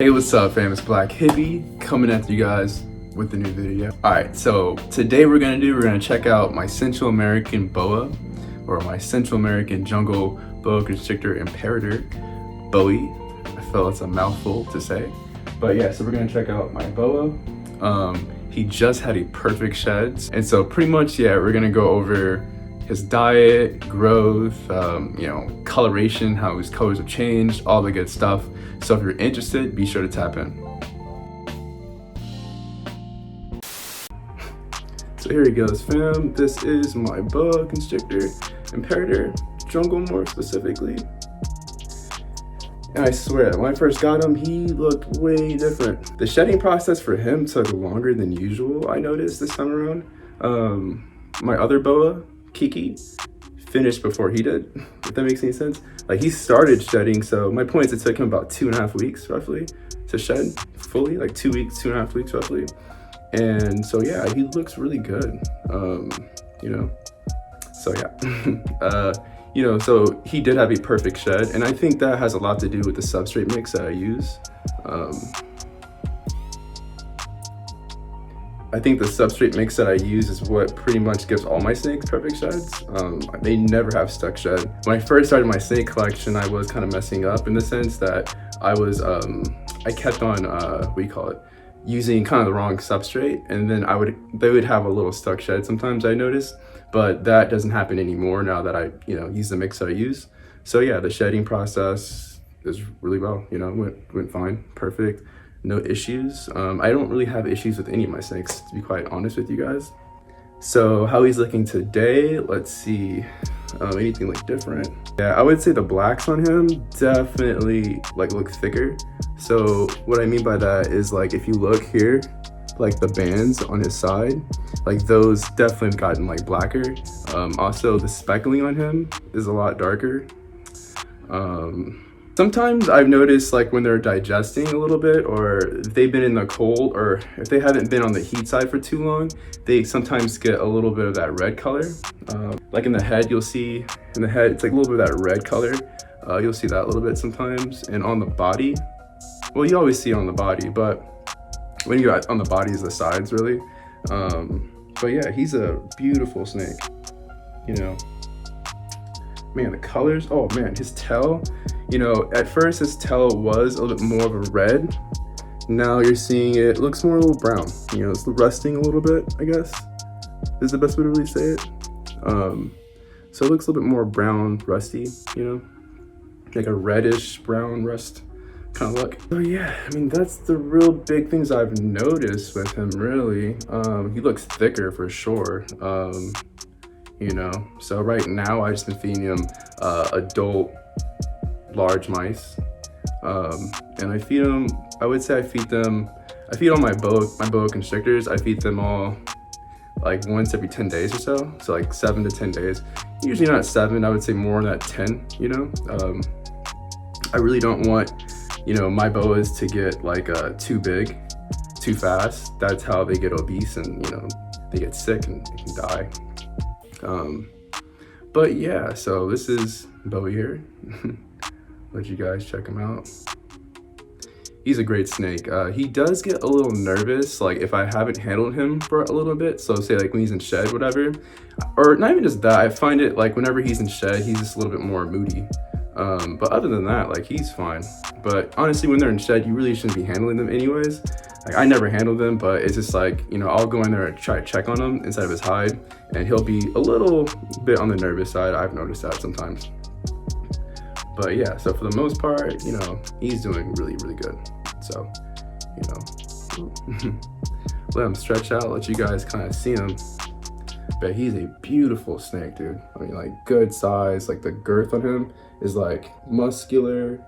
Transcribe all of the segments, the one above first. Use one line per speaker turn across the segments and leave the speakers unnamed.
Hey, what's up fam, it's Blkhippiee coming at you guys with a new video. Alright, so today we're gonna check out my Central American boa, or my Central American jungle boa constrictor Imperator, Bowie. I feel it's a mouthful to say. But yeah, so we're gonna check out my boa. He just had a perfect shed. And so pretty much, yeah, we're gonna go over his diet, growth, coloration, how his colors have changed, all the good stuff. So if you're interested, be sure to tap in. So here he goes, fam. This is my boa constrictor, Imperator, jungle more specifically. And I swear, when I first got him, he looked way different. The shedding process for him took longer than usual, I noticed this time around. My other boa, Kiki, finished before he did, if that makes any sense. Like, he started shedding, so my point is it took him about 2.5 weeks roughly to shed fully, like 2 weeks, 2.5 weeks roughly. And so yeah, he looks really good. So yeah. So he did have a perfect shed, and I think that has a lot to do with the substrate mix that I use. I think the substrate mix that I use is what pretty much gives all my snakes perfect sheds. They never have stuck shed. When I first started my snake collection, I was kind of messing up in the sense that I was, I kept on, using kind of the wrong substrate, and then they would have a little stuck shed sometimes, I noticed, but that doesn't happen anymore now that I, use the mix that I use. So yeah, the shedding process is really well, went fine, perfect. No issues. I don't really have issues with any of my snakes, to be quite honest with you guys. So how he's looking today, let's see, anything like different. Yeah, I would say the blacks on him definitely look thicker. So what I mean by that is, like, if you look here, like the bands on his side, like those definitely have gotten blacker. Also the speckling on him is a lot darker. Sometimes I've noticed, like, when they're digesting a little bit, or if they've been in the cold, or if they haven't been on the heat side for too long, they sometimes get a little bit of that red color. Like in the head, you'll see, in the head, it's like a little bit of that red color. You'll see that a little bit sometimes. And on the body, well, you always see it on the body, but when you're on the body is the sides, really. But yeah, he's a beautiful snake, Man, the colors, oh man, his tail, at first his tail was a little bit more of a red. Now you're seeing it looks more a little brown, it's rusting a little bit, I guess, is the best way to really say it. So it looks a little bit more brown, rusty, like a reddish brown rust kind of look. So yeah, I mean, that's the real big things I've noticed with him, really. He looks thicker for sure. So right now I've just been feeding him adult large mice, and I feed them, I would say I feed all my boa constrictors, I feed them all like once every 10 days or so like 7 to 10 days, usually not 7, I would say more than that 10. I really don't want my boas to get too big too fast. That's how they get obese, and they get sick and they can die. But yeah, so this is Bowie here. Let you guys check him out. He's a great snake. He does get a little nervous, like if I haven't handled him for a little bit. So say when he's in shed, whatever, or not even just that, I find it whenever he's in shed, he's just a little bit more moody. But other than that, he's fine. But honestly, when they're in shed, you really shouldn't be handling them anyways. I never handle them, but it's just I'll go in there and try to check on him inside of his hide, and he'll be a little bit on the nervous side. I've noticed that sometimes. But yeah, so for the most part, he's doing really, really good. So, let him stretch out, let you guys kind of see him. But he's a beautiful snake, dude. I mean, good size, the girth on him is muscular,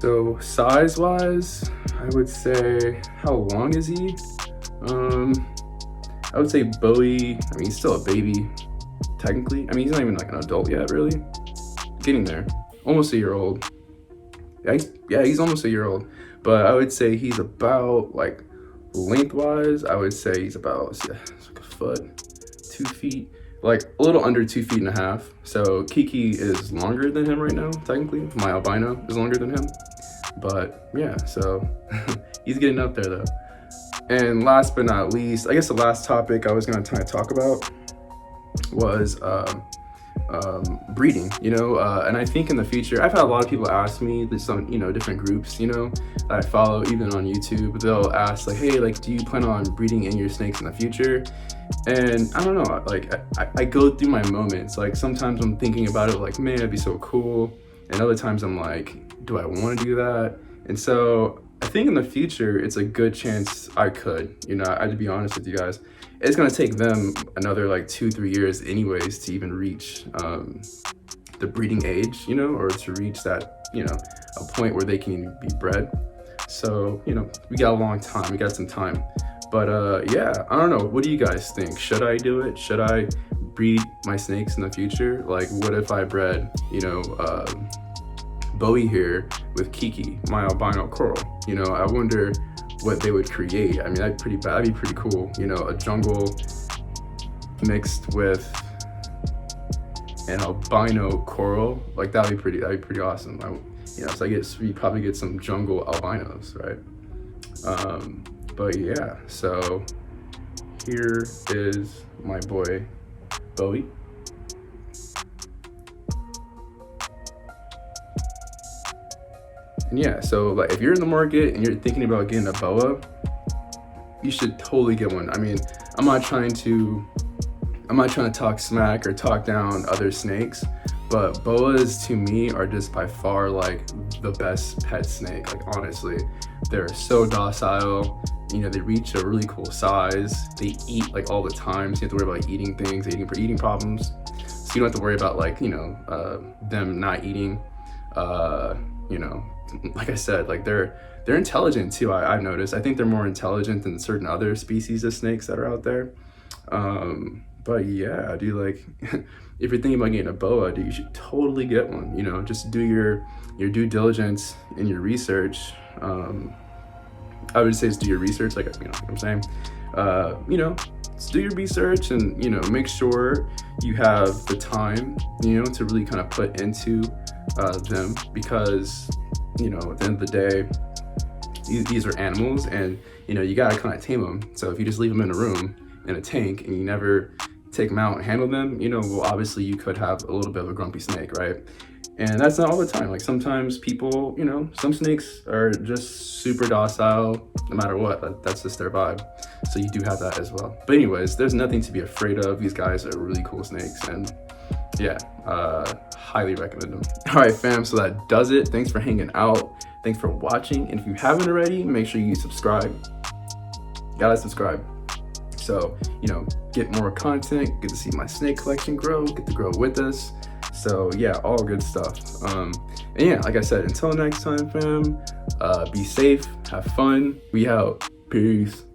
So size-wise, I would say, how long is he? I would say Bowie, I mean, he's still a baby, technically. I mean, he's not even an adult yet, really. Getting there, almost a year old. He's almost a year old. But I would say he's about, like, lengthwise, I would say he's about, it's like a foot, 2 feet, like a little under 2.5 feet. So Kiki is longer than him right now, technically. My albino is longer than him. But yeah, so he's getting up there though. And last but not least, I guess the last topic I was going to talk about was breeding, and I think in the future, I've had a lot of people ask me, there's some, different groups, that I follow, even on YouTube, they'll ask like, hey, like, do you plan on breeding in your snakes in the future? And I don't know, like, I go through my moments, like, sometimes I'm thinking about it, like, man, it'd be so cool, and other times I'm like, do I want to do that? And so I think in the future, it's a good chance I could, I had to be honest with you guys. It's going to take them another like 2-3 years anyways to even reach the breeding age, or to reach that, a point where they can be bred. So, we got a long time, we got some time. But yeah, I don't know. What do you guys think? Should I do it? Should I breed my snakes in the future? Like, what if I bred, Bowie here with Kiki, my albino coral? I wonder what they would create. I mean, that'd be pretty cool. A jungle mixed with an albino coral, like that'd be pretty awesome. So we probably get some jungle albinos, right? But yeah, so here is my boy Bowie. And yeah, so like if you're in the market and you're thinking about getting a boa, you should totally get one. I mean, I'm not trying to talk smack or talk down other snakes, but boas to me are just by far like the best pet snake. Like honestly, they're so docile. They reach a really cool size. They eat like all the time, so you have to worry about eating problems. So you don't have to worry about like them not eating. Like I said, like they're intelligent too. I've noticed. I think they're more intelligent than certain other species of snakes that are out there. But yeah, dude, like if you're thinking about getting a boa, dude, you should totally get one. Just do your due diligence and your research. I would say just do your research, like what I'm saying. Just do your research and make sure you have the time, to really kind of put into them, because at the end of the day, these are animals, and you gotta kind of tame them. So if you just leave them in a room in a tank and you never take them out and handle them, well, obviously you could have a little bit of a grumpy snake, right? And that's not all the time. Like sometimes people, some snakes are just super docile no matter what. That's just their vibe. So you do have that as well. But anyways, there's nothing to be afraid of. These guys are really cool snakes, and yeah, highly recommend them. All right, fam, so that does it. Thanks for hanging out. Thanks for watching. And if you haven't already, make sure you subscribe. Gotta subscribe. So, get more content, get to see my snake collection grow, get to grow with us. So yeah, all good stuff. And yeah, like I said, until next time, fam, be safe, have fun. We out. Peace.